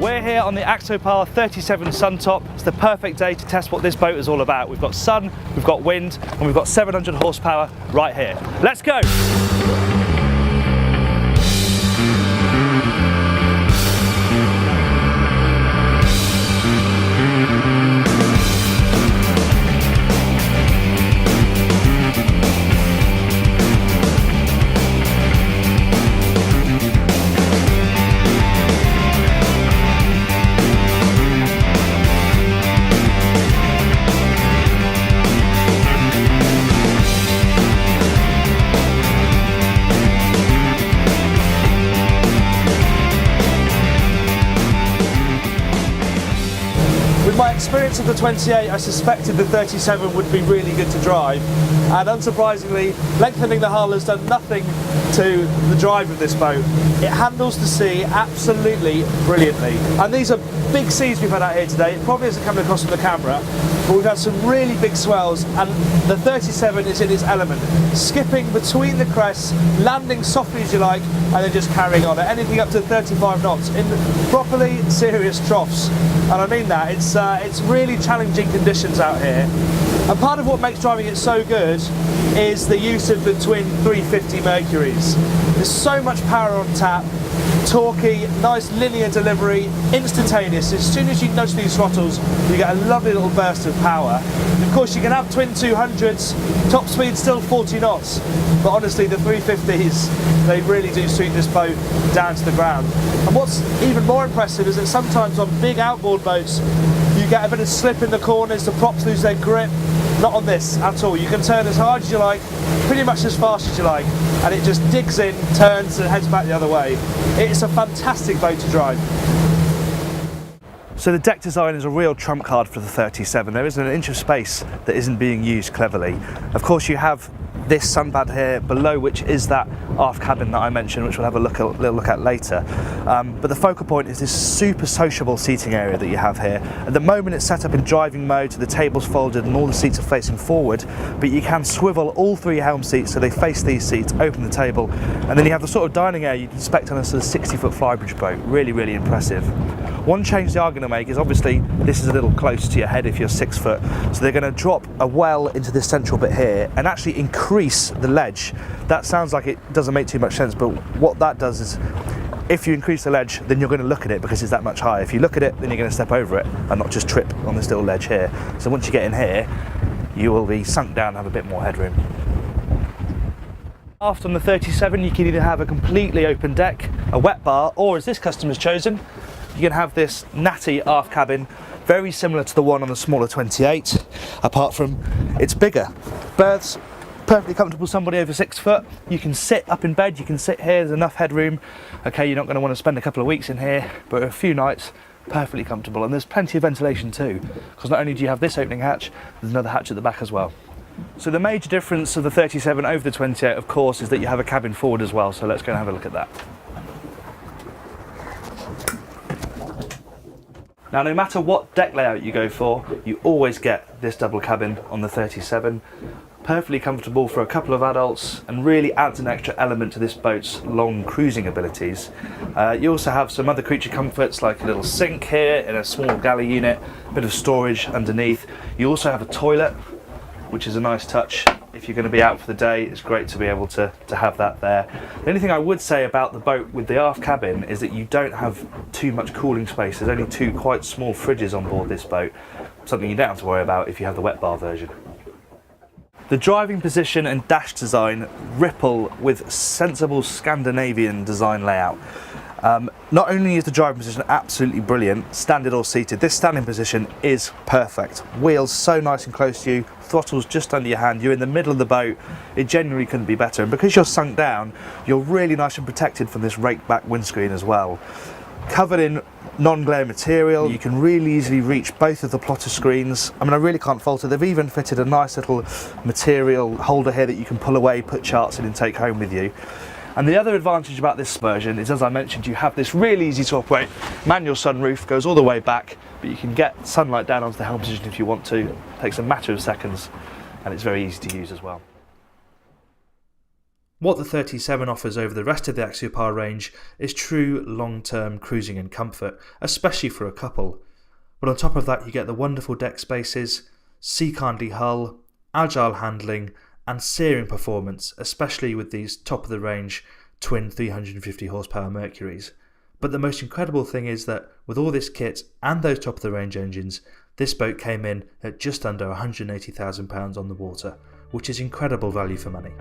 We're here on the Axopar 37 Suntop. It's the perfect day to test what this boat is all about. We've got sun, we've got wind, and we've got 700 horsepower right here. Let's go! With my experience of the 28, I suspected the 37 would be really good to drive, and unsurprisingly, lengthening the hull has done nothing to the drive of this boat. It handles the sea absolutely brilliantly, and these are big seas we've had out here today. It probably isn't coming across on the camera, but we've had some really big swells, and the 37 is in its element, skipping between the crests, landing softly as you like, and then just carrying on at anything up to 35 knots in properly serious troughs. And I mean that, it's really challenging conditions out here. And part of what makes driving it so good is the use of the twin 350 Mercuries. There's so much power on tap, torquey, nice linear delivery, instantaneous. As soon as you nudge these throttles, you get a lovely little burst of power. And of course, you can have twin 200s, top speed still 40 knots, but honestly, the 350s, they really do suit this boat down to the ground. And what's even more impressive is that sometimes on big outboard boats, you get a bit of slip in the corners, the props lose their grip. Not on this at all. You can turn as hard as you like, pretty much as fast as you like, and it just digs in, turns and heads back the other way. It's a fantastic boat to drive. So the deck design is a real trump card for the 37. There isn't an inch of space that isn't being used cleverly. Of course, you have this sunpad here below, which is that aft cabin that I mentioned, which we'll have a little look at later. But the focal point is this super sociable seating area that you have here. At the moment, it's set up in driving mode, so the table's folded and all the seats are facing forward, but you can swivel all three helm seats so they face these seats, open the table, and then you have the sort of dining area you'd expect on a sort of 60-foot flybridge boat. Really, really impressive. One change they are going to make is obviously this is a little close to your head if you're 6 foot, so they're going to drop a well into this central bit here and actually increase the ledge. That sounds like it doesn't make too much sense, but what that does is if you increase the ledge, then you're going to look at it because it's that much higher. If you look at it, then you're going to step over it and not just trip on this little ledge here. So once you get in here, you will be sunk down and have a bit more headroom. Aft on the 37, you can either have a completely open deck, a wet bar, or as this customer's chosen, you can have this natty aft cabin, very similar to the one on the smaller 28, apart from it's bigger. Berths, perfectly comfortable, somebody over 6 foot. You can sit up in bed, you can sit here, there's enough headroom. Okay, you're not going to want to spend a couple of weeks in here, but a few nights, perfectly comfortable. And there's plenty of ventilation too, because not only do you have this opening hatch, there's another hatch at the back as well. So the major difference of the 37 over the 28, of course, is that you have a cabin forward as well, so let's go and have a look at that. Now, no matter what deck layout you go for, you always get this double cabin on the 37. Perfectly comfortable for a couple of adults and really adds an extra element to this boat's long cruising abilities. You also have some other creature comforts like a little sink here in a small galley unit, a bit of storage underneath. You also have a toilet, which is a nice touch. If you're going to be out for the day, it's great to be able to have that there. The only thing I would say about the boat with the aft cabin is that you don't have too much cooling space. There's only 2 quite small fridges on board this boat, something you don't have to worry about if you have the wet bar version. The driving position and dash design ripple with sensible Scandinavian design layout. Not only is the driving position absolutely brilliant, standard or seated, this standing position is perfect. Wheels so nice and close to you, throttles just under your hand, you're in the middle of the boat, it genuinely couldn't be better. And because you're sunk down, you're really nice and protected from this raked back windscreen as well. Covered in non-glare material, you can really easily reach both of the plotter screens. I mean, I really can't fault it. They've even fitted a nice little material holder here that you can pull away, put charts in and take home with you. And the other advantage about this version is, as I mentioned, you have this really easy to operate manual sunroof, goes all the way back, but you can get sunlight down onto the helm position if you want to. It takes a matter of seconds and it's very easy to use as well. What the 37 offers over the rest of the Axopar range is true long-term cruising and comfort, especially for a couple. But on top of that you get the wonderful deck spaces, sea-kindly hull, agile handling and searing performance, especially with these top-of-the-range twin 350 horsepower Mercuries. But the most incredible thing is that with all this kit and those top-of-the-range engines, this boat came in at just under £180,000 on the water, which is incredible value for money.